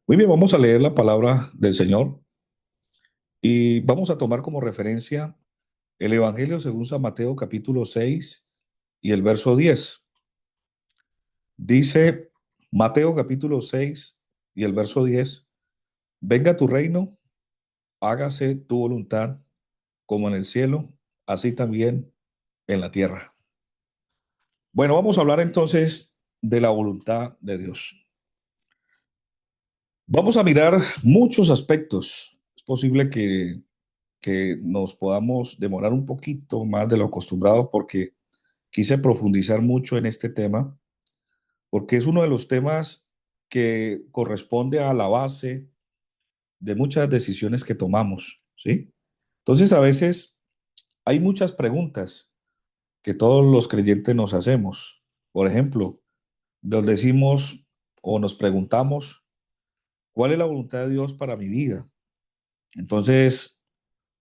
Muy bien, vamos a leer la palabra del Señor y vamos a tomar como referencia el Evangelio según San Mateo capítulo 6 y el verso 10. Dice Mateo capítulo 6 y el verso 10: venga tu reino, hágase tu voluntad como en el cielo, así también en la tierra. Bueno, vamos a hablar entonces de la voluntad de Dios. Vamos a mirar muchos aspectos. Es posible que nos podamos demorar un poquito más de lo acostumbrado porque quise profundizar mucho en este tema, porque es uno de los temas que corresponde a la base de muchas decisiones que tomamos, ¿sí? Entonces, a veces hay muchas preguntas que todos los creyentes nos hacemos. Por ejemplo, nos decimos o nos preguntamos, ¿cuál es la voluntad de Dios para mi vida? Entonces,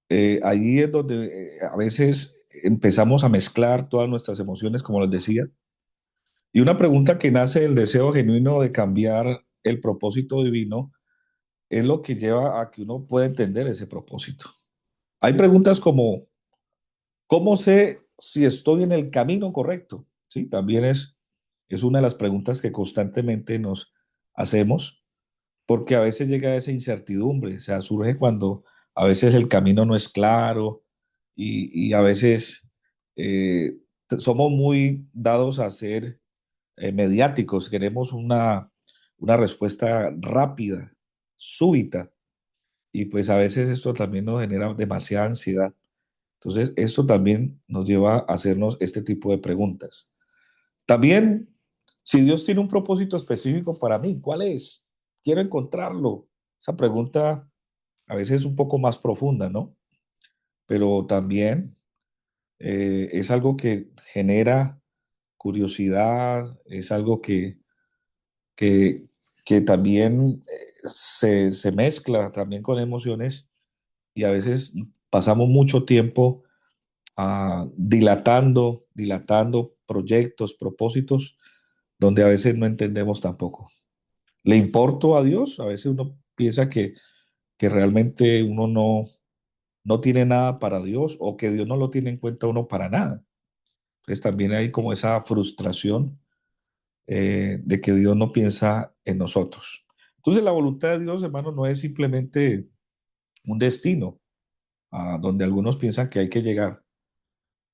ahí es donde a veces empezamos a mezclar todas nuestras emociones, como les decía, y una pregunta que nace del deseo genuino de cambiar el propósito divino es lo que lleva a que uno pueda entender ese propósito. Hay preguntas como, ¿cómo sé si estoy en el camino correcto? Sí, también es una de las preguntas que constantemente nos hacemos, porque a veces llega esa incertidumbre, o sea, surge cuando a veces el camino no es claro y a veces eh, somos muy dados a ser mediáticos, queremos una respuesta rápida, súbita, y pues a veces esto también nos genera demasiada ansiedad. Entonces, esto también nos lleva a hacernos este tipo de preguntas. También, si Dios tiene un propósito específico para mí, ¿cuál es? Quiero encontrarlo. Esa pregunta a veces es un poco más profunda, ¿no? Pero también es algo que genera curiosidad, es algo que, que también se mezcla también con emociones y a veces pasamos mucho tiempo dilatando proyectos, propósitos, donde a veces no entendemos tampoco. ¿Le importo a Dios? A veces uno piensa que realmente uno no tiene nada para Dios o que Dios no lo tiene en cuenta uno para nada. Entonces también hay como esa frustración de que Dios no piensa en nosotros. Entonces la voluntad de Dios, hermano, no es simplemente un destino a donde algunos piensan que hay que llegar.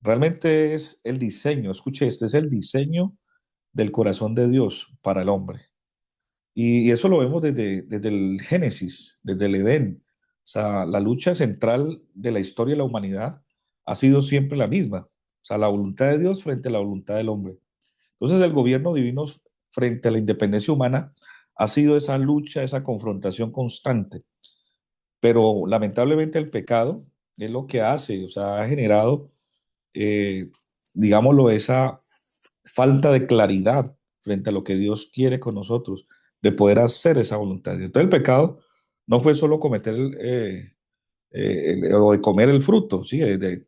Realmente es el diseño, escuche esto, es el diseño del corazón de Dios para el hombre. Y eso lo vemos desde el Génesis, desde el Edén. O sea, la lucha central de la historia de la humanidad ha sido siempre la misma. O sea, la voluntad de Dios frente a la voluntad del hombre. Entonces, el gobierno divino frente a la independencia humana ha sido esa lucha, esa confrontación constante. Pero lamentablemente el pecado es lo que hace, o sea, ha generado, eh, digámoslo, esa falta de claridad frente a lo que Dios quiere con nosotros, de poder hacer esa voluntad. Entonces el pecado no fue solo cometer o de comer el fruto, ¿sí? De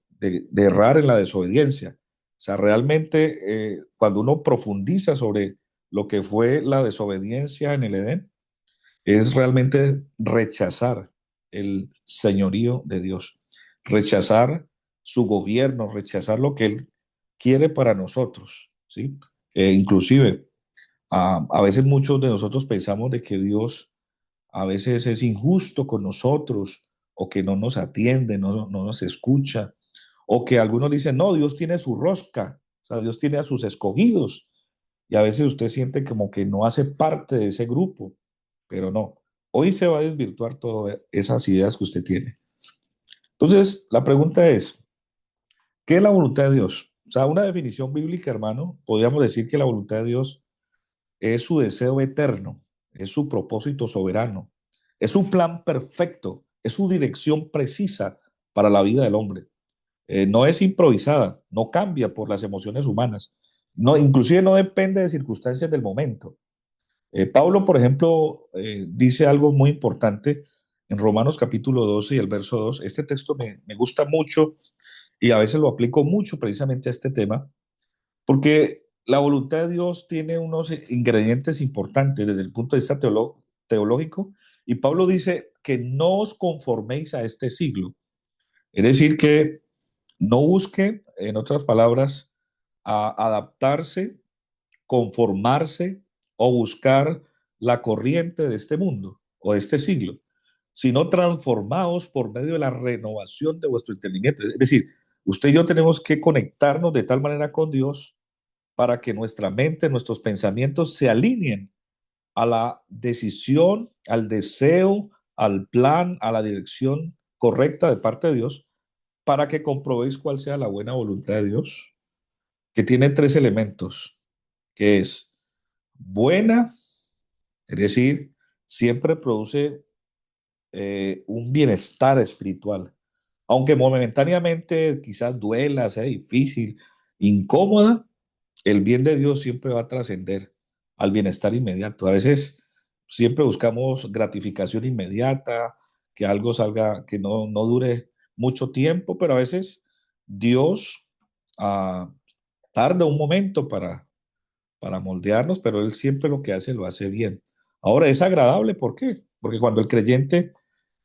errar en la desobediencia. O sea, realmente cuando uno profundiza sobre lo que fue la desobediencia en el Edén, es realmente rechazar el señorío de Dios, rechazar su gobierno, rechazar lo que Él quiere para nosotros, ¿sí? Inclusive, a veces muchos de nosotros pensamos de que Dios a veces es injusto con nosotros o que no nos atiende, no nos escucha, o que algunos dicen, no, Dios tiene su rosca, o sea, Dios tiene a sus escogidos, y a veces usted siente como que no hace parte de ese grupo, pero no. Hoy se va a desvirtuar todas esas ideas que usted tiene. Entonces, la pregunta es, ¿qué es la voluntad de Dios? O sea, una definición bíblica, hermano, podríamos decir que la voluntad de Dios es su deseo eterno, es su propósito soberano, es su plan perfecto, es su dirección precisa para la vida del hombre. No es improvisada, no cambia por las emociones humanas, no, inclusive no depende de circunstancias del momento. Pablo, por ejemplo, dice algo muy importante en Romanos capítulo 12 y el verso 2. Este texto me gusta mucho y a veces lo aplico mucho precisamente a este tema, porque la voluntad de Dios tiene unos ingredientes importantes desde el punto de vista teológico, y Pablo dice que no os conforméis a este siglo. Es decir, que no busque, en otras palabras, a adaptarse, conformarse o buscar la corriente de este mundo o de este siglo, sino transformaos por medio de la renovación de vuestro entendimiento. Es decir, usted y yo tenemos que conectarnos de tal manera con Dios para que nuestra mente, nuestros pensamientos se alineen a la decisión, al deseo, al plan, a la dirección correcta de parte de Dios, para que comprobéis cuál sea la buena voluntad de Dios, que tiene tres elementos, que es buena, es decir, siempre produce un bienestar espiritual, aunque momentáneamente quizás duela, sea difícil, incómoda, el bien de Dios siempre va a trascender al bienestar inmediato. A veces siempre buscamos gratificación inmediata, que algo salga, que no dure mucho tiempo, pero a veces Dios ah, tarda un momento para moldearnos, pero Él siempre lo que hace lo hace bien. Ahora es agradable, ¿por qué? Porque cuando el creyente,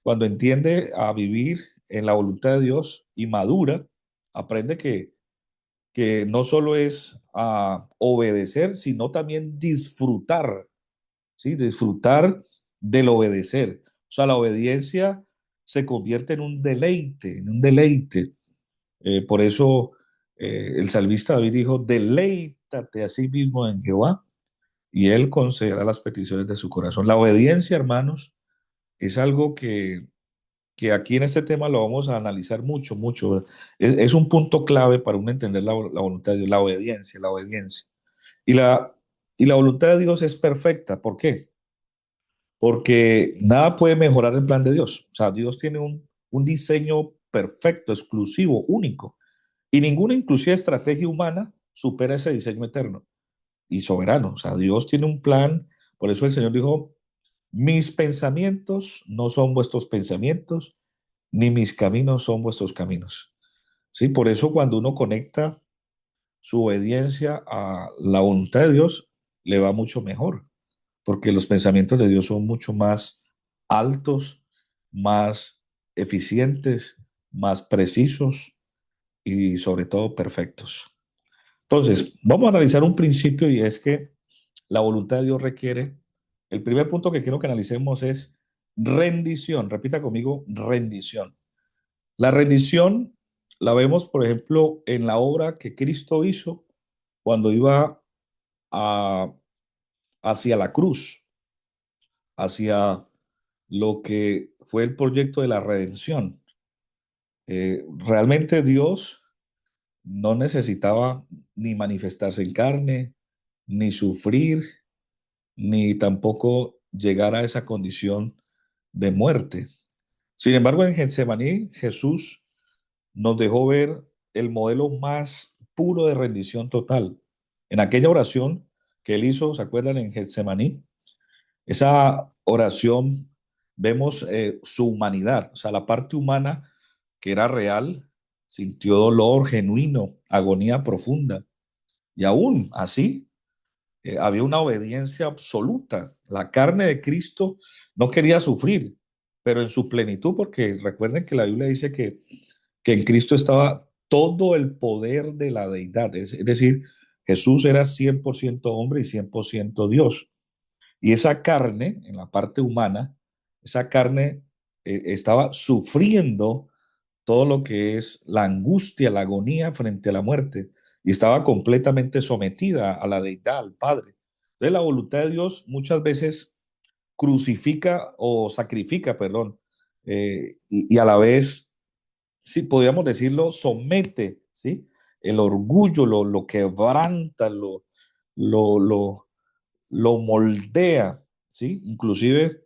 cuando entiende a vivir en la voluntad de Dios y madura, aprende que no solo es obedecer, sino también disfrutar, ¿sí? Disfrutar del obedecer. O sea, la obediencia se convierte en un deleite, en un deleite. Por eso el salmista David dijo, deleítate a sí mismo en Jehová y él concederá las peticiones de su corazón. La obediencia, hermanos, es algo que aquí en este tema lo vamos a analizar mucho, mucho. Es un punto clave para uno entender la voluntad de Dios, la obediencia, la obediencia. Y y la voluntad de Dios es perfecta. ¿Por qué? Porque nada puede mejorar el plan de Dios. O sea, Dios tiene un diseño perfecto, exclusivo, único. Y ninguna inclusive estrategia humana supera ese diseño eterno y soberano. O sea, Dios tiene un plan. Por eso el Señor dijo, mis pensamientos no son vuestros pensamientos, ni mis caminos son vuestros caminos. Sí, por eso cuando uno conecta su obediencia a la voluntad de Dios, le va mucho mejor, porque los pensamientos de Dios son mucho más altos, más eficientes, más precisos y sobre todo perfectos. Entonces, vamos a analizar un principio y es que la voluntad de Dios requiere, el primer punto que quiero que analicemos es rendición. Repita conmigo, rendición. La rendición la vemos, por ejemplo, en la obra que Cristo hizo cuando iba a- hacia la cruz, hacia lo que fue el proyecto de la redención. Realmente Dios no necesitaba ni manifestarse en carne, ni sufrir, ni tampoco llegar a esa condición de muerte. Sin embargo, en Getsemaní, Jesús nos dejó ver el modelo más puro de rendición total. En aquella oración que él hizo, ¿se acuerdan? En Getsemaní, esa oración vemos su humanidad, o sea, la parte humana que era real, sintió dolor genuino, agonía profunda, y aún así había una obediencia absoluta. La carne de Cristo no quería sufrir, pero en su plenitud, porque recuerden que la Biblia dice que en Cristo estaba todo el poder de la deidad, es decir, Jesús era 100% hombre y 100% Dios. Y esa carne, en la parte humana, esa carne estaba sufriendo todo lo que es la angustia, la agonía frente a la muerte, y estaba completamente sometida a la deidad, al Padre. Entonces la voluntad de Dios muchas veces crucifica o sacrifica, perdón, y a la vez, si podríamos decirlo, somete, ¿sí? El orgullo lo quebranta, lo, lo, lo moldea, ¿sí? Inclusive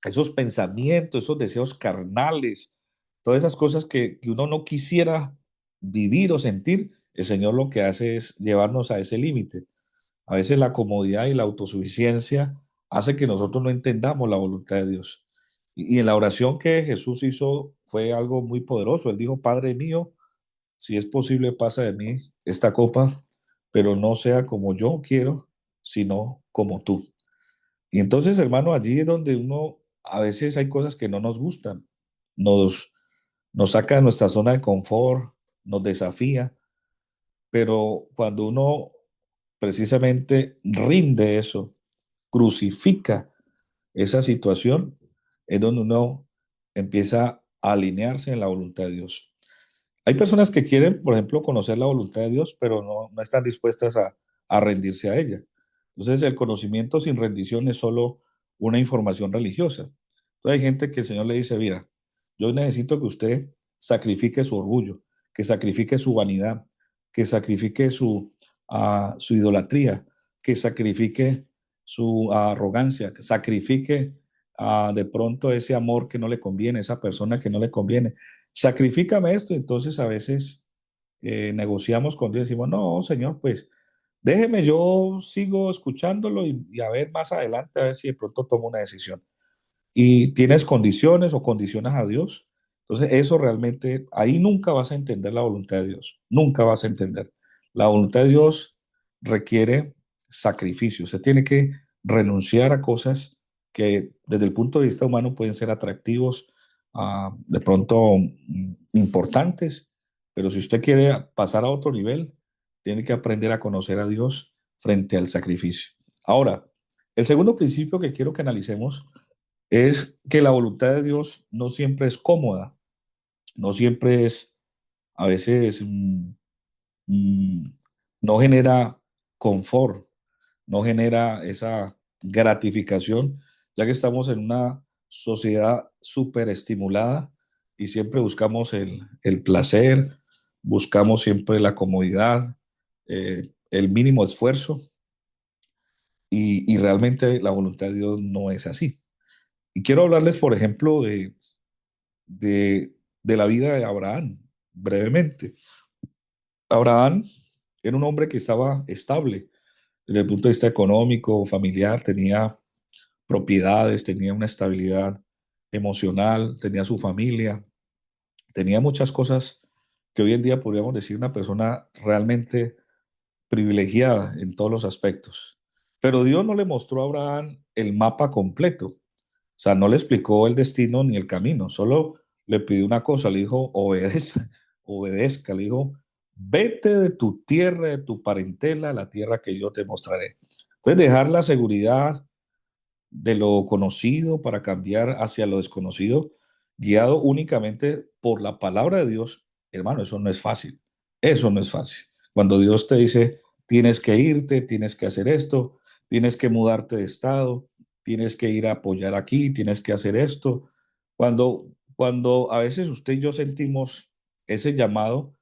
esos pensamientos, esos deseos carnales, todas esas cosas que uno no quisiera vivir o sentir, el Señor lo que hace es llevarnos a ese límite. A veces la comodidad y la autosuficiencia hace que nosotros no entendamos la voluntad de Dios. Y en la oración que Jesús hizo fue algo muy poderoso. Él dijo, Padre mío, si es posible, pasa de mí esta copa, pero no sea como yo quiero, sino como tú. Y entonces, hermano, allí es donde uno, a veces hay cosas que no nos gustan, nos, nos saca de nuestra zona de confort, nos desafía, pero cuando uno precisamente rinde eso, crucifica esa situación, es donde uno empieza a alinearse en la voluntad de Dios. Hay personas que quieren, por ejemplo, conocer la voluntad de Dios, pero no están dispuestas a rendirse a ella. Entonces, el conocimiento sin rendición es solo una información religiosa. Entonces, hay gente que el Señor le dice, mira, yo necesito que usted sacrifique su orgullo, que sacrifique su vanidad, que sacrifique su idolatría, que sacrifique su arrogancia, que sacrifique de pronto ese amor que no le conviene, esa persona que no le conviene. Sacrifícame esto. Entonces a veces negociamos con Dios y decimos, no, Señor, pues déjeme, yo sigo escuchándolo y a ver más adelante, a ver si de pronto tomo una decisión. Y tienes condiciones o condicionas a Dios. Entonces eso realmente, ahí nunca vas a entender la voluntad de Dios, nunca vas a entender. La voluntad de Dios requiere sacrificio, se tiene que renunciar a cosas que desde el punto de vista humano pueden ser atractivos, de pronto importantes, pero si usted quiere pasar a otro nivel, tiene que aprender a conocer a Dios frente al sacrificio. Ahora, el segundo principio que quiero que analicemos es que la voluntad de Dios no siempre es cómoda, no siempre es, a veces mm, no genera confort, no genera esa gratificación, ya que estamos en una sociedad súper estimulada y siempre buscamos el placer, buscamos siempre la comodidad, el mínimo esfuerzo y realmente la voluntad de Dios no es así. Y quiero hablarles, por ejemplo, de la vida de Abraham, brevemente. Abraham era un hombre que estaba estable desde el punto de vista económico, familiar, tenía propiedades, tenía una estabilidad emocional, tenía su familia, tenía muchas cosas que hoy en día podríamos decir una persona realmente privilegiada en todos los aspectos. Pero Dios no le mostró a Abraham el mapa completo. O sea, no le explicó el destino ni el camino, solo le pidió una cosa, le dijo, obedezca, obedezca, le dijo, vete de tu tierra, de tu parentela, a la tierra que yo te mostraré. Entonces, dejar la seguridad de lo conocido para cambiar hacia lo desconocido, guiado únicamente por la palabra de Dios, hermano, eso no es fácil. Eso no es fácil. Cuando Dios te dice, tienes que irte, tienes que hacer esto, tienes que mudarte de estado, tienes que ir a apoyar aquí, tienes que hacer esto. Cuando a veces usted y yo sentimos ese llamado,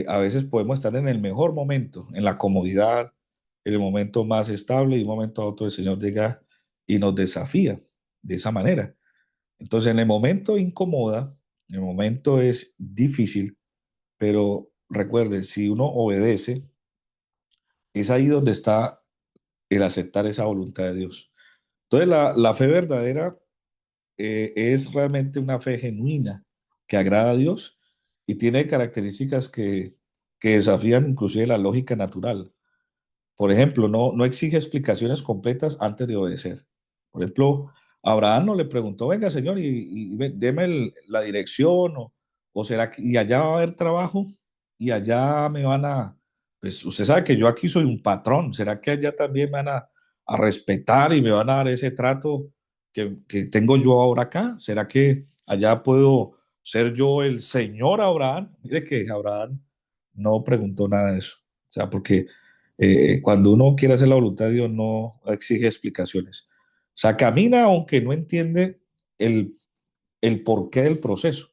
a veces podemos estar en el mejor momento, en la comodidad, en el momento más estable y de un momento a otro el Señor llega y nos desafía de esa manera. Entonces, en el momento incomoda, en el momento es difícil, pero recuerde, si uno obedece, es ahí donde está el aceptar esa voluntad de Dios. Entonces, la fe verdadera es realmente una fe genuina que agrada a Dios y tiene características que desafían inclusive la lógica natural. Por ejemplo, no exige explicaciones completas antes de obedecer. Por ejemplo, Abraham no le preguntó, venga, señor, deme la dirección, o será que y allá va a haber trabajo y allá me van a, pues usted sabe que yo aquí soy un patrón, ¿será que allá también me van a respetar y me van a dar ese trato que tengo yo ahora acá? ¿Será que allá puedo ser yo el señor Abraham? Mire que Abraham no preguntó nada de eso. O sea, porque cuando uno quiere hacer la voluntad de Dios no exige explicaciones. O sea, camina aunque no entiende el, el porqué del proceso.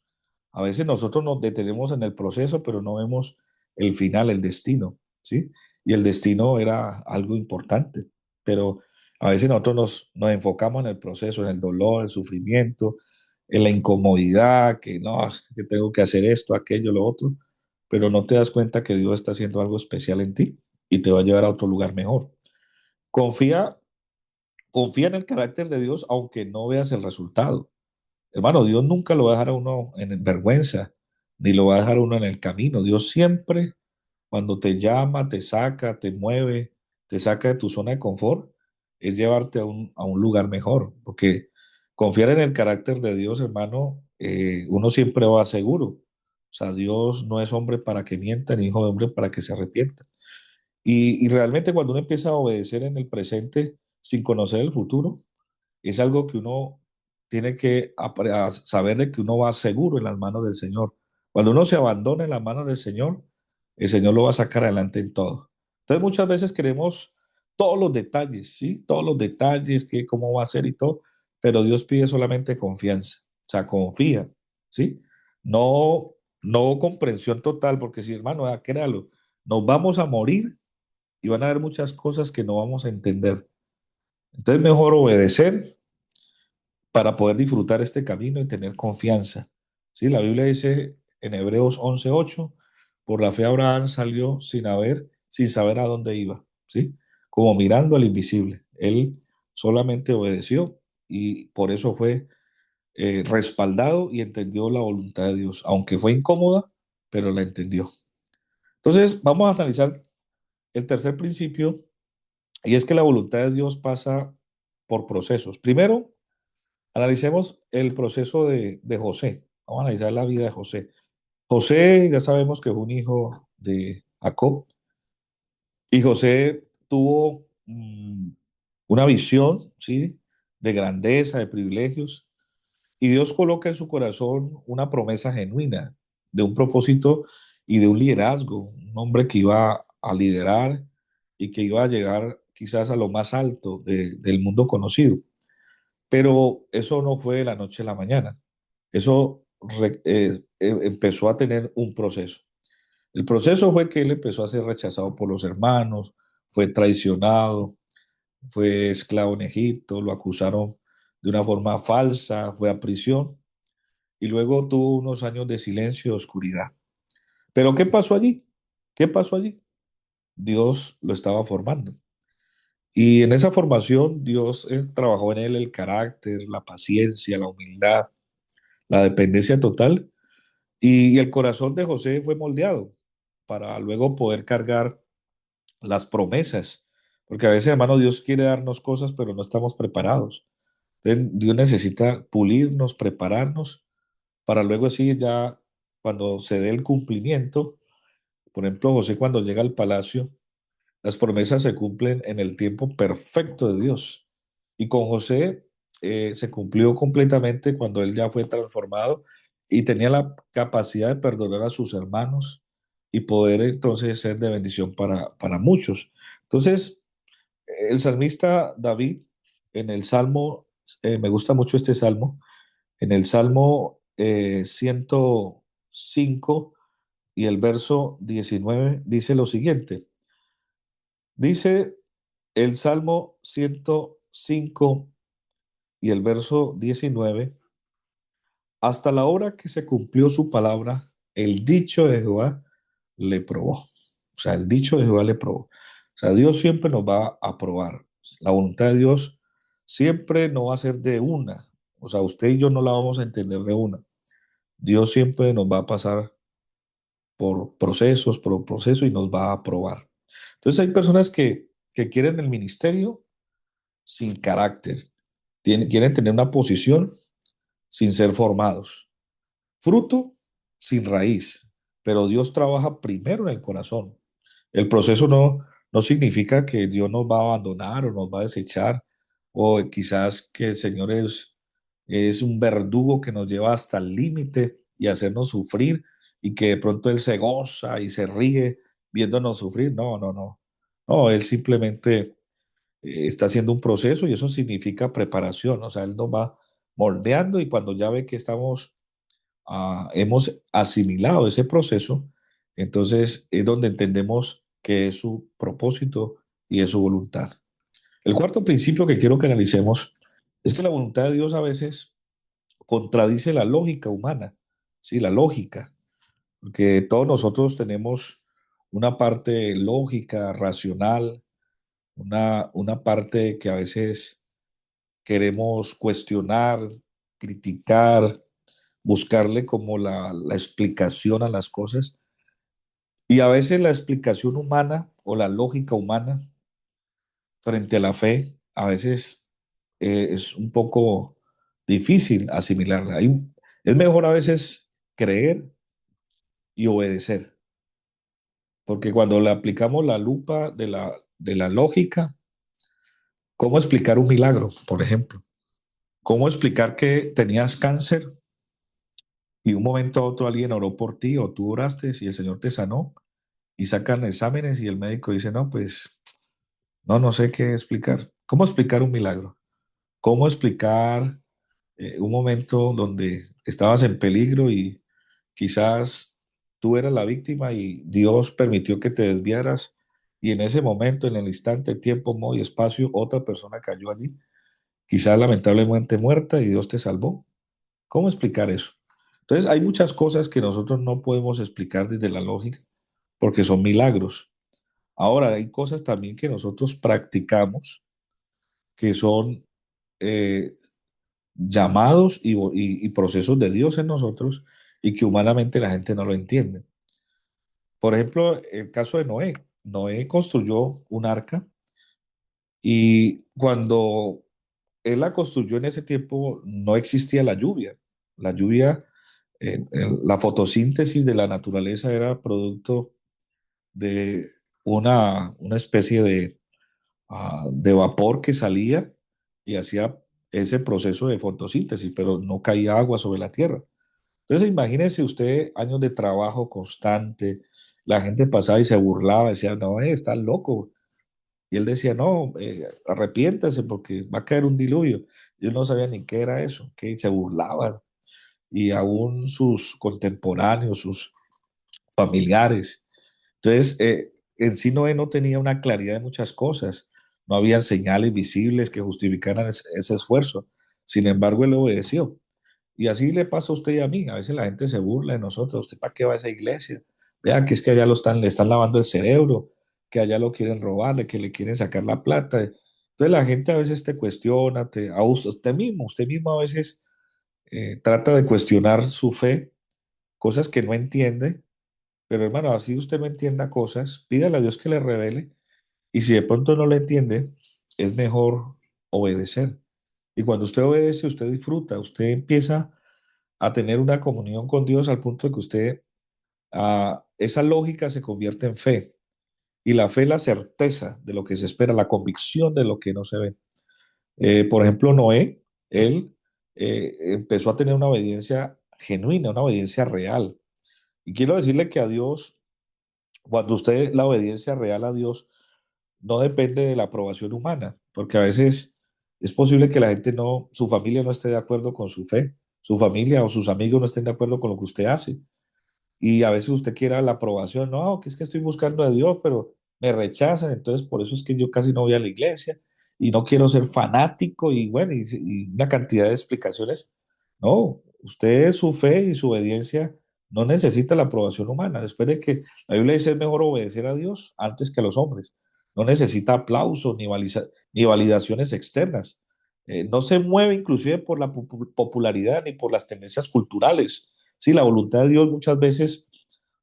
A veces nosotros nos detenemos en el proceso, pero no vemos el final, el destino, ¿sí? Y el destino era algo importante, pero a veces nosotros nos enfocamos en el proceso, en el dolor, el sufrimiento, en la incomodidad, que no, que tengo que hacer esto, aquello, lo otro, pero no te das cuenta que Dios está haciendo algo especial en ti y te va a llevar a otro lugar mejor. Confía, confía en el carácter de Dios aunque no veas el resultado. Hermano, Dios nunca lo va a dejar a uno en vergüenza, ni lo va a dejar a uno en el camino. Dios siempre, cuando te llama, te saca, te mueve, te saca de tu zona de confort, es llevarte a un lugar mejor, porque confiar en el carácter de Dios, hermano, uno siempre va seguro. O sea, Dios no es hombre para que mienta, ni hijo de hombre para que se arrepienta. Y realmente cuando uno empieza a obedecer en el presente sin conocer el futuro, es algo que uno tiene que a saber de que uno va seguro en las manos del Señor. Cuando uno se abandona en las manos del Señor, el Señor lo va a sacar adelante en todo. Entonces muchas veces queremos todos los detalles, ¿sí? Todos los detalles, que cómo va a ser y todo, pero Dios pide solamente confianza, o sea, confía, ¿sí? No, no comprensión total, porque si hermano, créalo, nos vamos a morir y van a haber muchas cosas que no vamos a entender. Entonces mejor obedecer para poder disfrutar este camino y tener confianza. Sí, la Biblia dice en Hebreos 11:8, por la fe Abraham salió sin saber a dónde iba, ¿sí? Como mirando al invisible. Él solamente obedeció y por eso fue respaldado y entendió la voluntad de Dios, aunque fue incómoda, pero la entendió. Entonces, vamos a analizar el tercer principio y es que la voluntad de Dios pasa por procesos. Primero, analicemos el proceso de José. Vamos a analizar la vida de José. José, ya sabemos que fue un hijo de Jacob y José tuvo una visión, ¿sí? De grandeza, de privilegios, y Dios coloca en su corazón una promesa genuina de un propósito y de un liderazgo, un hombre que iba a liderar y que iba a llegar quizás a lo más alto del mundo conocido. Pero eso no fue de la noche a la mañana. Eso empezó a tener un proceso. El proceso fue que él empezó a ser rechazado por los hermanos, fue traicionado, fue esclavo en Egipto, lo acusaron de una forma falsa, fue a prisión y luego tuvo unos años de silencio y oscuridad. Pero ¿qué pasó allí? ¿Qué pasó allí? Dios lo estaba formando. Y en esa formación Dios trabajó en él el carácter, la paciencia, la humildad, la dependencia total. Y el corazón de José fue moldeado para luego poder cargar las promesas. Porque a veces, hermano, Dios quiere darnos cosas, pero no estamos preparados. Entonces, Dios necesita pulirnos, prepararnos, para luego así ya, cuando se dé el cumplimiento, por ejemplo, José cuando llega al palacio, las promesas se cumplen en el tiempo perfecto de Dios. Y con José se cumplió completamente cuando él ya fue transformado y tenía la capacidad de perdonar a sus hermanos y poder entonces ser de bendición para muchos. Entonces, el salmista David, en el Salmo, me gusta mucho este Salmo, en el Salmo 105 y el verso 19 dice lo siguiente. Dice el Salmo 105 y el verso 19, hasta la hora que se cumplió su palabra, el dicho de Jehová le probó. O sea, el dicho de Jehová le probó. O sea, Dios siempre nos va a probar. La voluntad de Dios siempre no va a ser de una. O sea, usted y yo no la vamos a entender de una. Dios siempre nos va a pasar por procesos y nos va a probar. Entonces hay personas que quieren el ministerio sin carácter, quieren tener una posición sin ser formados, fruto sin raíz, pero Dios trabaja primero en el corazón. El proceso no significa que Dios nos va a abandonar o nos va a desechar, o quizás que el Señor es un verdugo que nos lleva hasta el límite y hacernos sufrir y que de pronto Él se goza y se ríe viéndonos sufrir. No, no, no. No, Él simplemente está haciendo un proceso y eso significa preparación. O sea, Él nos va moldeando y cuando ya ve que hemos asimilado ese proceso, entonces es donde entendemos que es su propósito y es su voluntad. El cuarto principio que quiero que analicemos es que la voluntad de Dios a veces contradice la lógica humana, sí, la lógica, porque todos nosotros tenemos una parte lógica, racional, una parte que a veces queremos cuestionar, criticar, buscarle como la explicación a las cosas. Y a veces la explicación humana o la lógica humana frente a la fe a veces es un poco difícil asimilarla. Es mejor a veces creer y obedecer, porque cuando le aplicamos la lupa de la lógica, ¿cómo explicar un milagro, por ejemplo? ¿Cómo explicar que tenías cáncer y un momento a otro alguien oró por ti o tú oraste y el Señor te sanó y sacan exámenes y el médico dice, no, pues no sé qué explicar? ¿Cómo explicar un milagro? ¿Cómo explicar un momento donde estabas en peligro y quizás tú eras la víctima y Dios permitió que te desviaras y en ese momento, en el instante, tiempo, modo y espacio, otra persona cayó allí, quizás lamentablemente muerta y Dios te salvó? ¿Cómo explicar eso? Entonces, hay muchas cosas que nosotros no podemos explicar desde la lógica porque son milagros. Ahora, hay cosas también que nosotros practicamos que son eh, llamados y procesos de Dios en nosotros y que humanamente la gente no lo entiende. Por ejemplo, el caso de Noé. Noé construyó un arca y cuando él la construyó en ese tiempo no existía la lluvia. La lluvia, la fotosíntesis de la naturaleza era producto de una especie de vapor que salía y hacía ese proceso de fotosíntesis, pero no caía agua sobre la tierra. Entonces, imagínese usted años de trabajo constante, la gente pasaba y se burlaba, decía, no, está loco. Y él decía, no, arrepiéntase porque va a caer un diluvio. Yo no sabía ni qué era eso, que se burlaban. Y aún sus contemporáneos, sus familiares. Entonces, en sí Noé no tenía una claridad de muchas cosas. No habían señales visibles que justificaran ese esfuerzo. Sin embargo, él obedeció. Y así le pasa a usted y a mí. A veces la gente se burla de nosotros. ¿Usted para qué va a esa iglesia? Vea que es que allá le están lavando el cerebro, que allá lo quieren robarle, que le quieren sacar la plata. Entonces la gente a veces te cuestiona, a usted mismo a veces trata de cuestionar su fe, cosas que no entiende. Pero hermano, así usted no entienda cosas, pídale a Dios que le revele. Y si de pronto no le entiende, es mejor obedecer. Y cuando usted obedece, usted disfruta, usted empieza a tener una comunión con Dios al punto de que usted, esa lógica se convierte en fe. Y la fe es la certeza de lo que se espera, la convicción de lo que no se ve. Por ejemplo, Noé, él empezó a tener una obediencia genuina, una obediencia real. Y quiero decirle que a Dios, cuando usted, la obediencia real a Dios, no depende de la aprobación humana, porque a veces es posible que la gente no, su familia no esté de acuerdo con su fe, su familia o sus amigos no estén de acuerdo con lo que usted hace. Y a veces usted quiera la aprobación, no, que es que estoy buscando a Dios, pero me rechazan, entonces por eso es que yo casi no voy a la iglesia y no quiero ser fanático y bueno, y una cantidad de explicaciones. No, usted su fe y su obediencia no necesita la aprobación humana. Después de que la Biblia dice es mejor obedecer a Dios antes que a los hombres. No necesita aplausos ni validaciones externas. No se mueve inclusive por la popularidad ni por las tendencias culturales. Sí, la voluntad de Dios muchas veces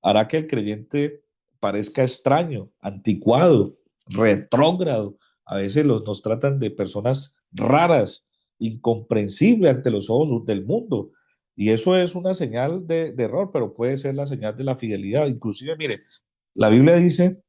hará que el creyente parezca extraño, anticuado, retrógrado. A veces nos tratan de personas raras, incomprensibles ante los ojos del mundo. Y eso es una señal de error, pero puede ser la señal de la fidelidad. Inclusive, mire, la Biblia dice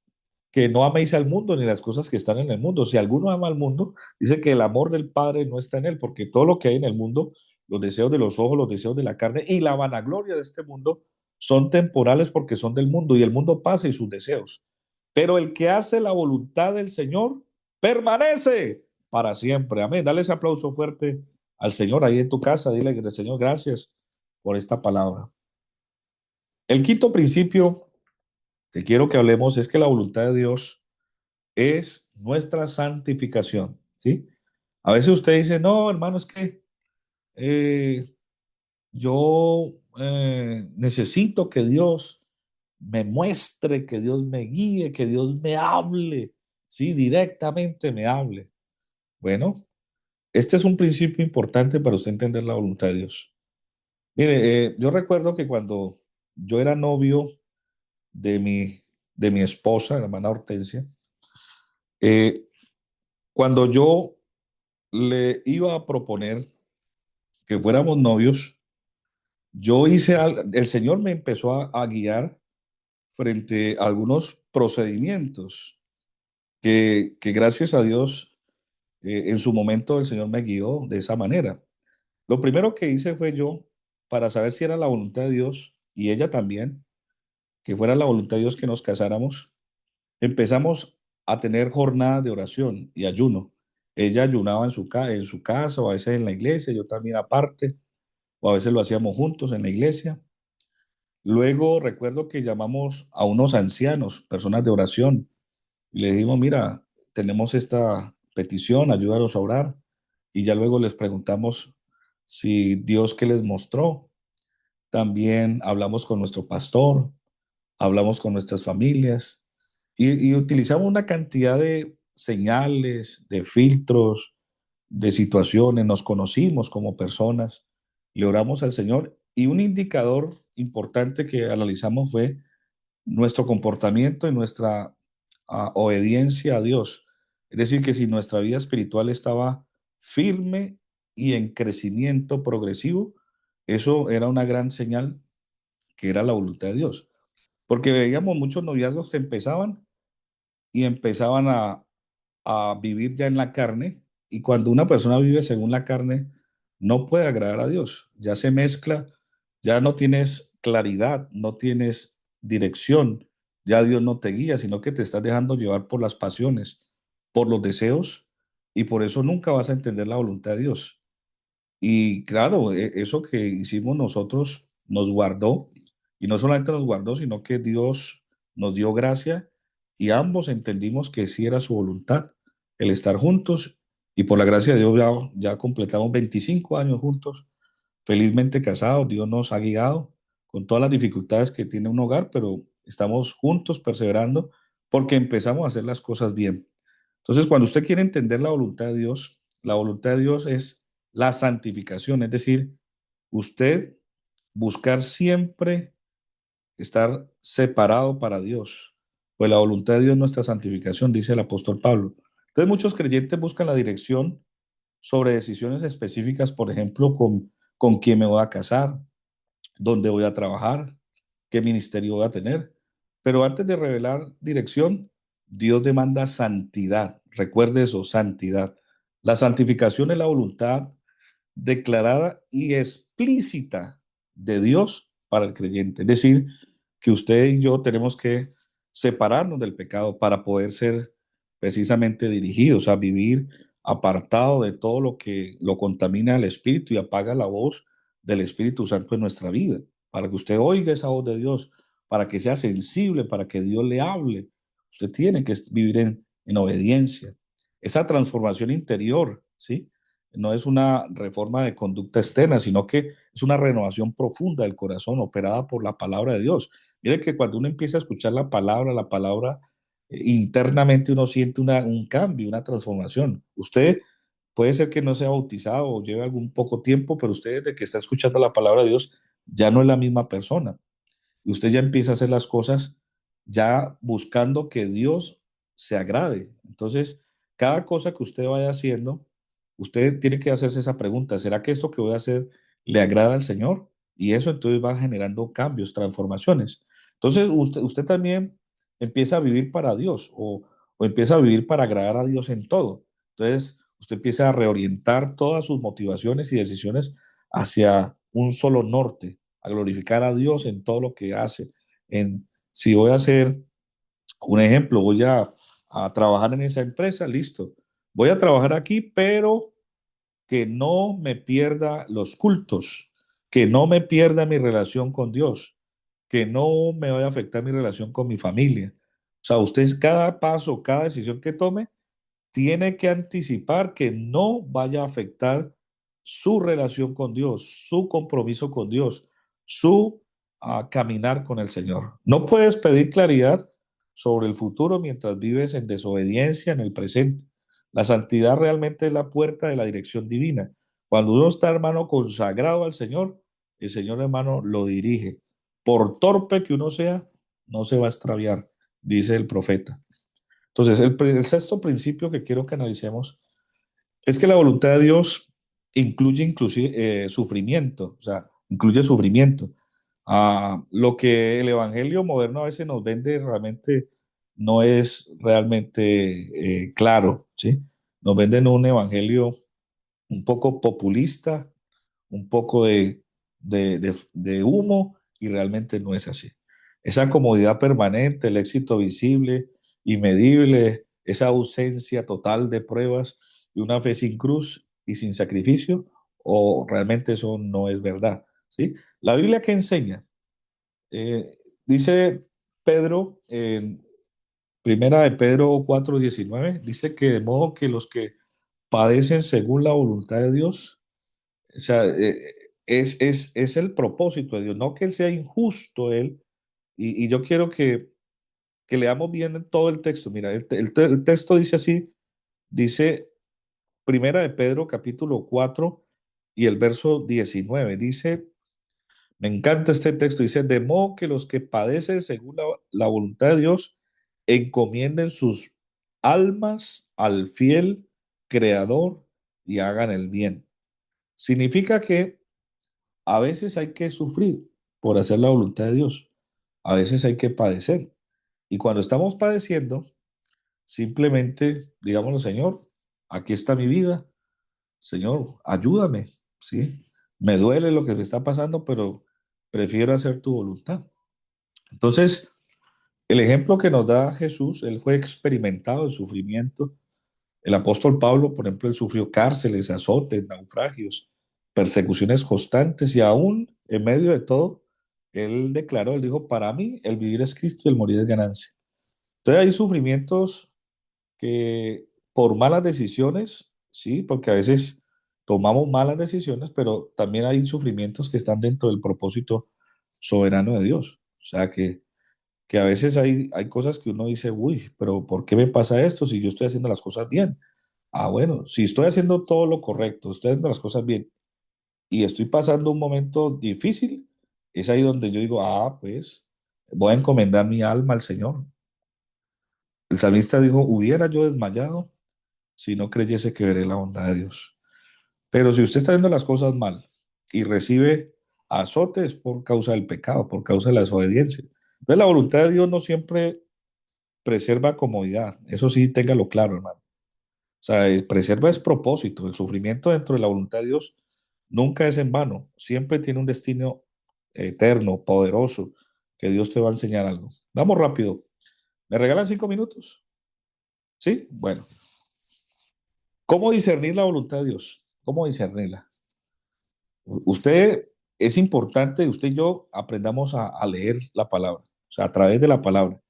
que no améis al mundo ni las cosas que están en el mundo. Si alguno ama al mundo, dice que el amor del Padre no está en él, porque todo lo que hay en el mundo, los deseos de los ojos, los deseos de la carne y la vanagloria de este mundo son temporales porque son del mundo y el mundo pasa y sus deseos. Pero el que hace la voluntad del Señor permanece para siempre. Amén. Dale ese aplauso fuerte al Señor ahí en tu casa. Dile que el Señor, gracias por esta palabra. El quinto principio que quiero que hablemos es que la voluntad de Dios es nuestra santificación, ¿sí? A veces usted dice, no, hermano, es que eh, yo necesito que Dios me muestre, que Dios me guíe, que Dios me hable, ¿sí? Directamente me hable. Bueno, este es un principio importante para usted entender la voluntad de Dios. Mire, yo recuerdo que cuando yo era novio de de mi esposa, la hermana Hortensia, eh, cuando yo le iba a proponer que fuéramos novios. Yo hice algo, el Señor me empezó a guiar frente a algunos procedimientos que gracias a Dios, en su momento el Señor me guió de esa manera. Lo primero que hice fue yo, para saber si era la voluntad de Dios, y ella también, que fuera la voluntad de Dios que nos casáramos, empezamos a tener jornadas de oración y ayuno. Ella ayunaba en su casa, o a veces en la iglesia, yo también aparte, o a veces lo hacíamos juntos en la iglesia. Luego recuerdo que llamamos a unos ancianos, personas de oración, y le dijimos, mira, tenemos esta petición, ayúdanos a orar. Y ya luego les preguntamos si Dios que les mostró. También hablamos con nuestro pastor, hablamos con nuestras familias y utilizamos una cantidad de señales, de filtros, de situaciones, nos conocimos como personas, le oramos al Señor y un indicador importante que analizamos fue nuestro comportamiento y nuestra obediencia a Dios. Es decir, que si nuestra vida espiritual estaba firme y en crecimiento progresivo, eso era una gran señal que era la voluntad de Dios. Porque veíamos muchos noviazgos que empezaban y empezaban a vivir ya en la carne, y cuando una persona vive según la carne, no puede agradar a Dios, ya se mezcla, ya no tienes claridad, no tienes dirección, ya Dios no te guía, sino que te estás dejando llevar por las pasiones, por los deseos, y por eso nunca vas a entender la voluntad de Dios. Y claro, eso que hicimos nosotros nos guardó, y no solamente nos guardó, sino que Dios nos dio gracia y ambos entendimos que sí era su voluntad el estar juntos, y por la gracia de Dios ya completamos 25 años juntos, felizmente casados. Dios nos ha guiado con todas las dificultades que tiene un hogar, pero estamos juntos perseverando porque empezamos a hacer las cosas bien. Entonces, cuando usted quiere entender la voluntad de Dios, la voluntad de Dios es la santificación, es decir, usted buscar siempre estar separado para Dios, pues la voluntad de Dios es nuestra santificación, dice el apóstol Pablo. Entonces, muchos creyentes buscan la dirección sobre decisiones específicas, por ejemplo, con quién me voy a casar, dónde voy a trabajar, qué ministerio voy a tener. Pero antes de revelar dirección, Dios demanda santidad. Recuerde eso, santidad. La santificación es la voluntad declarada y explícita de Dios para el creyente. Es decir, que usted y yo tenemos que separarnos del pecado para poder ser precisamente dirigidos a vivir apartado de todo lo que lo contamina al espíritu y apaga la voz del Espíritu Santo en nuestra vida, para que usted oiga esa voz de Dios, para que sea sensible, para que Dios le hable. Usted tiene que vivir en obediencia. Esa transformación interior, ¿sí? No es una reforma de conducta externa, sino que es una renovación profunda del corazón operada por la palabra de Dios. Mire que cuando uno empieza a escuchar la palabra, internamente uno siente un cambio, una transformación. Usted puede ser que no sea bautizado o lleve algún poco tiempo, pero usted desde que está escuchando la palabra de Dios ya no es la misma persona. Y usted ya empieza a hacer las cosas ya buscando que Dios se agrade. Entonces, cada cosa que usted vaya haciendo, usted tiene que hacerse esa pregunta: ¿será que esto que voy a hacer le agrada al Señor? Y eso entonces va generando cambios, transformaciones. Entonces, usted también empieza a vivir para Dios, o empieza a vivir para agradar a Dios en todo. Entonces, usted empieza a reorientar todas sus motivaciones y decisiones hacia un solo norte, a glorificar a Dios en todo lo que hace. Si voy a hacer un ejemplo, voy a trabajar en esa empresa, listo. Voy a trabajar aquí, pero que no me pierda los cultos, que no me pierda mi relación con Dios, que no me vaya a afectar mi relación con mi familia. O sea, usted, cada paso, cada decisión que tome, tiene que anticipar que no vaya a afectar su relación con Dios, su compromiso con Dios, su caminar con el Señor. No puedes pedir claridad sobre el futuro mientras vives en desobediencia en el presente. La santidad realmente es la puerta de la dirección divina. Cuando uno está, hermano, consagrado al Señor, el Señor, hermano, lo dirige. Por torpe que uno sea, no se va a extraviar, dice el profeta. Entonces, el sexto principio que quiero que analicemos Es que la voluntad de Dios incluye inclusive sufrimiento, o sea, incluye sufrimiento. Lo que el evangelio moderno a veces nos vende realmente no es realmente claro, ¿sí? Nos venden un evangelio un poco populista, un poco de humo y realmente no es así. Esa comodidad permanente, el éxito visible y medible, esa ausencia total de pruebas y una fe sin cruz y sin sacrificio, o realmente eso no es verdad, ¿sí? La Biblia que enseña, eh, dice Pedro, en Primera de Pedro 4:19, dice que de modo que los que padecen según la voluntad de Dios, o sea, es el propósito de Dios, no que Él sea injusto Él. Y yo quiero que leamos bien todo el texto. Mira, el texto dice así, dice Primera de Pedro capítulo 4 y el verso 19. Dice, me encanta este texto, dice, de modo que los que padecen según la voluntad de Dios encomienden sus almas al fiel Creador y hagan el bien. Significa que a veces hay que sufrir por hacer la voluntad de Dios. A veces hay que padecer. Y cuando estamos padeciendo, simplemente digámoslo, Señor, aquí está mi vida. Señor, ayúdame, ¿sí? Me duele lo que me está pasando, pero prefiero hacer tu voluntad. Entonces, el ejemplo que nos da Jesús, él fue experimentado en sufrimiento. El apóstol Pablo, por ejemplo, él sufrió cárceles, azotes, naufragios, persecuciones constantes y aún en medio de todo, él declaró, él dijo, para mí el vivir es Cristo y el morir es ganancia. Entonces hay sufrimientos que por malas decisiones, sí, porque a veces tomamos malas decisiones, pero también hay sufrimientos que están dentro del propósito soberano de Dios. O sea que a veces hay cosas que uno dice, uy, pero ¿por qué me pasa esto si yo estoy haciendo las cosas bien? Bueno, si estoy haciendo todo lo correcto, estoy haciendo las cosas bien y estoy pasando un momento difícil, es ahí donde yo digo, pues voy a encomendar mi alma al Señor. El salmista dijo, hubiera yo desmayado si no creyese que veré la bondad de Dios. Pero si usted está haciendo las cosas mal y recibe azotes por causa del pecado, por causa de la desobediencia. Entonces la voluntad de Dios no siempre preserva comodidad. Eso sí, téngalo claro, hermano. O sea, preserva es propósito. El sufrimiento dentro de la voluntad de Dios nunca es en vano. Siempre tiene un destino eterno, poderoso, que Dios te va a enseñar algo. Vamos rápido. ¿Me regalan 5 minutos? ¿Sí? Bueno. ¿Cómo discernir la voluntad de Dios? ¿Cómo discernirla? Usted, es importante, usted y yo aprendamos a leer la palabra, o sea, a través de la palabra.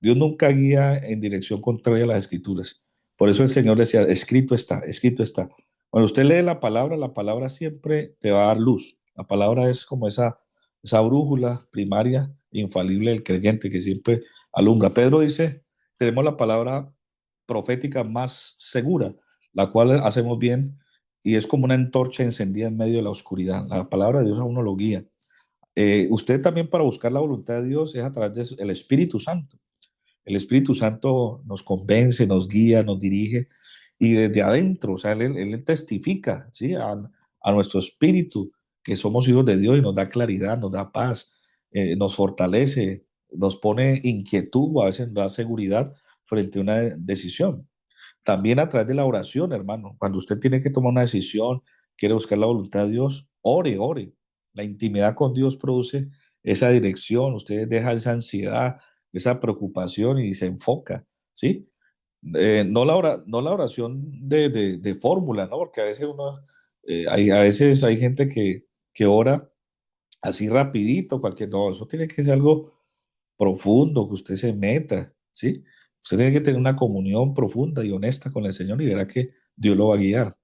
Dios nunca guía en dirección contraria a las escrituras. Por eso el Señor decía, escrito está, escrito está. Cuando usted lee la palabra siempre te va a dar luz. La palabra es como esa brújula primaria, infalible del creyente que siempre alumbra. Pedro dice, tenemos la palabra profética más segura, la cual hacemos bien y es como una antorcha encendida en medio de la oscuridad. La palabra de Dios a uno lo guía. Usted también para buscar la voluntad de Dios es a través del Espíritu Santo. El Espíritu Santo nos convence, nos guía, nos dirige y desde adentro, o sea, él testifica, ¿sí? A nuestro espíritu que somos hijos de Dios y nos da claridad, nos da paz, nos fortalece, nos pone inquietud o a veces nos da seguridad frente a una decisión. También a través de la oración, hermano. Cuando usted tiene que tomar una decisión, quiere buscar la voluntad de Dios, ore, ore. La intimidad con Dios produce esa dirección. Usted deja esa ansiedad, esa preocupación y se enfoca, ¿sí? No la oración de fórmula, ¿no? Porque a veces a veces hay gente que ora así rapidito, no, eso tiene que ser algo profundo, que usted se meta, ¿sí? Usted tiene que tener una comunión profunda y honesta con el Señor y verá que Dios lo va a guiar.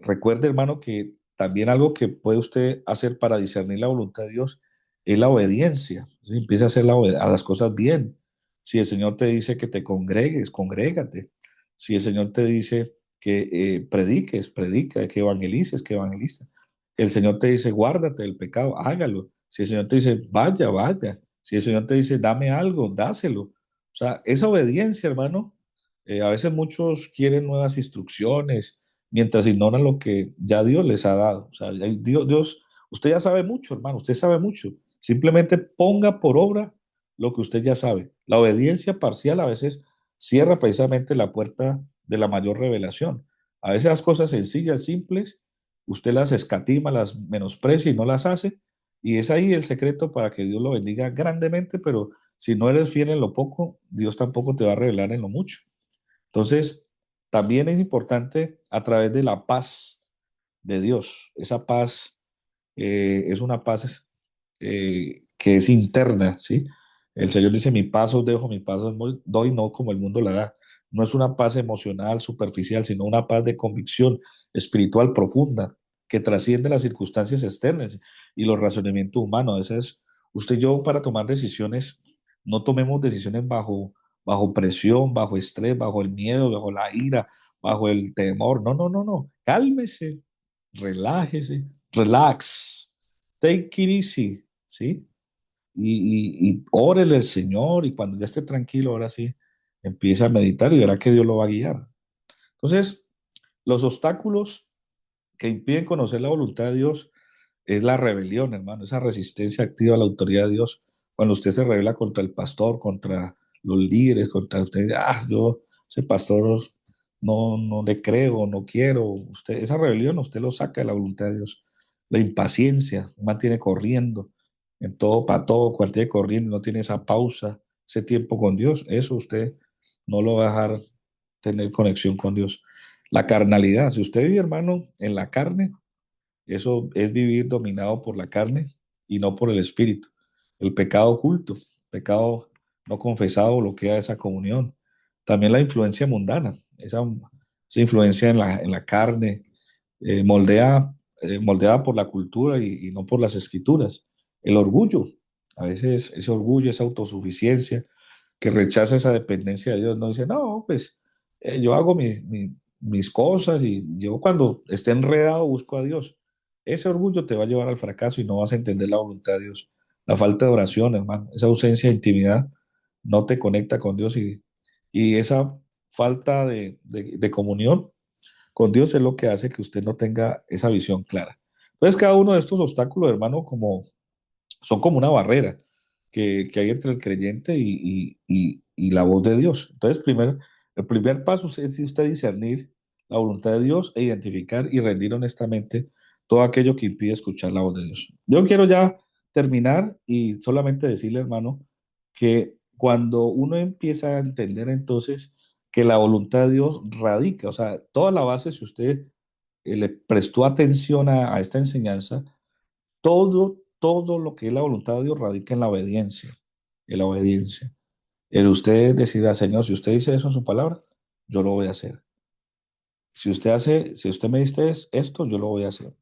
Recuerde, hermano, que también algo que puede usted hacer para discernir la voluntad de Dios es la obediencia. ¿Sí? Empieza a hacer a las cosas bien. Si el Señor te dice que te congregues, congrégate. Si el Señor te dice que prediques, predica, que evangelices, que evangeliza. El Señor te dice, guárdate del pecado, hágalo. Si el Señor te dice, vaya, vaya. Si el Señor te dice, dame algo, dáselo. O sea, esa obediencia, hermano, a veces muchos quieren nuevas instrucciones, mientras ignoran lo que ya Dios les ha dado. O sea, Dios, usted ya sabe mucho, hermano, usted sabe mucho. Simplemente ponga por obra lo que usted ya sabe. La obediencia parcial a veces cierra precisamente la puerta de la mayor revelación. A veces las cosas sencillas, simples, usted las escatima, las menosprecia y no las hace. Y es ahí el secreto para que Dios lo bendiga grandemente, pero si no eres fiel en lo poco, Dios tampoco te va a revelar en lo mucho. Entonces, también es importante a través de la paz de Dios. Esa paz es una paz que es interna, ¿sí? El Señor dice, mi paz os dejo, mi paz os doy, no como el mundo la da. No es una paz emocional, superficial, sino una paz de convicción espiritual profunda que trasciende las circunstancias externas y los razonamientos humanos. Esa es, usted y yo para tomar decisiones, no tomemos decisiones bajo presión, bajo estrés, bajo el miedo, bajo la ira, bajo el temor. No, no, no, no. Cálmese, relájese, relax, take it easy, ¿sí? Y órele al Señor y cuando ya esté tranquilo, ahora sí, empieza a meditar y verá que Dios lo va a guiar. Entonces, los obstáculos que impiden conocer la voluntad de Dios es la rebelión, hermano, esa resistencia activa a la autoridad de Dios. Cuando usted se revela contra el pastor, contra los líderes, contra usted, yo, ese pastor no le creo, no quiero. Usted, esa rebelión usted lo saca de la voluntad de Dios. La impaciencia mantiene corriendo en todo, para todo, cualquier corriendo, no tiene esa pausa, ese tiempo con Dios. Eso usted no lo va a dejar tener conexión con Dios. La carnalidad, si usted vive, hermano, en la carne, eso es vivir dominado por la carne y no por el espíritu. El pecado oculto, pecado no confesado bloquea esa comunión. También la influencia mundana, esa influencia en la carne, moldeada por la cultura y no por las escrituras. El orgullo, a veces ese orgullo, esa autosuficiencia que rechaza esa dependencia de Dios, no dice, no, pues yo hago mis cosas y yo cuando esté enredado busco a Dios. Ese orgullo te va a llevar al fracaso y no vas a entender la voluntad de Dios. La falta de oración, hermano, esa ausencia de intimidad no te conecta con Dios y esa falta de comunión con Dios es lo que hace que usted no tenga esa visión clara. Entonces, cada uno de estos obstáculos, hermano, son como una barrera que hay entre el creyente y la voz de Dios. Entonces, el primer paso es usted discernir la voluntad de Dios e identificar y rendir honestamente todo aquello que impide escuchar la voz de Dios. Yo quiero ya terminar y solamente decirle, hermano, que cuando uno empieza a entender entonces que la voluntad de Dios radica, o sea, toda la base, si usted le prestó atención a esta enseñanza, todo lo que es la voluntad de Dios radica en la obediencia, en la obediencia. El usted decirá, Señor, si usted dice eso en su palabra, yo lo voy a hacer. Si usted me dice esto, yo lo voy a hacer.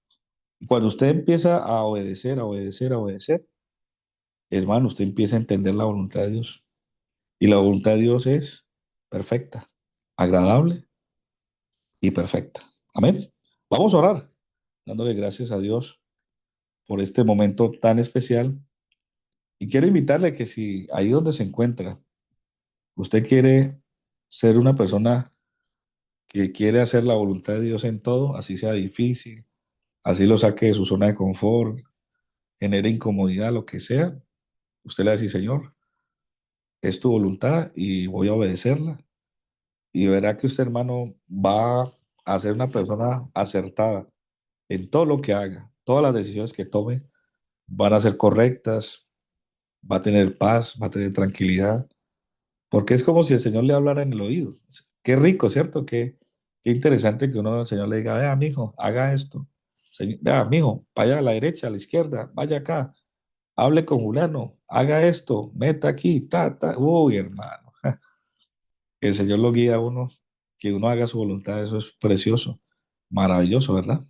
Y cuando usted empieza a obedecer, a obedecer, a obedecer, hermano, usted empieza a entender la voluntad de Dios. Y la voluntad de Dios es perfecta, agradable y perfecta. Amén. Vamos a orar, dándole gracias a Dios por este momento tan especial. Y quiero invitarle que si ahí donde se encuentra, usted quiere ser una persona que quiere hacer la voluntad de Dios en todo, así sea difícil, así lo saque de su zona de confort, genere incomodidad, lo que sea, usted le va a decir, Señor, es tu voluntad y voy a obedecerla. Y verá que usted, hermano, va a ser una persona acertada en todo lo que haga. Todas las decisiones que tome van a ser correctas, va a tener paz, va a tener tranquilidad. Porque es como si el Señor le hablara en el oído. Qué rico, ¿cierto? Qué interesante que uno al Señor le diga, vea, mijo, haga esto. Vea, mijo, vaya a la derecha, a la izquierda, vaya acá, hable con Julano, haga esto, meta aquí, ta, ta. Uy, hermano, que el Señor lo guía a uno, que uno haga su voluntad, eso es precioso, maravilloso, ¿verdad?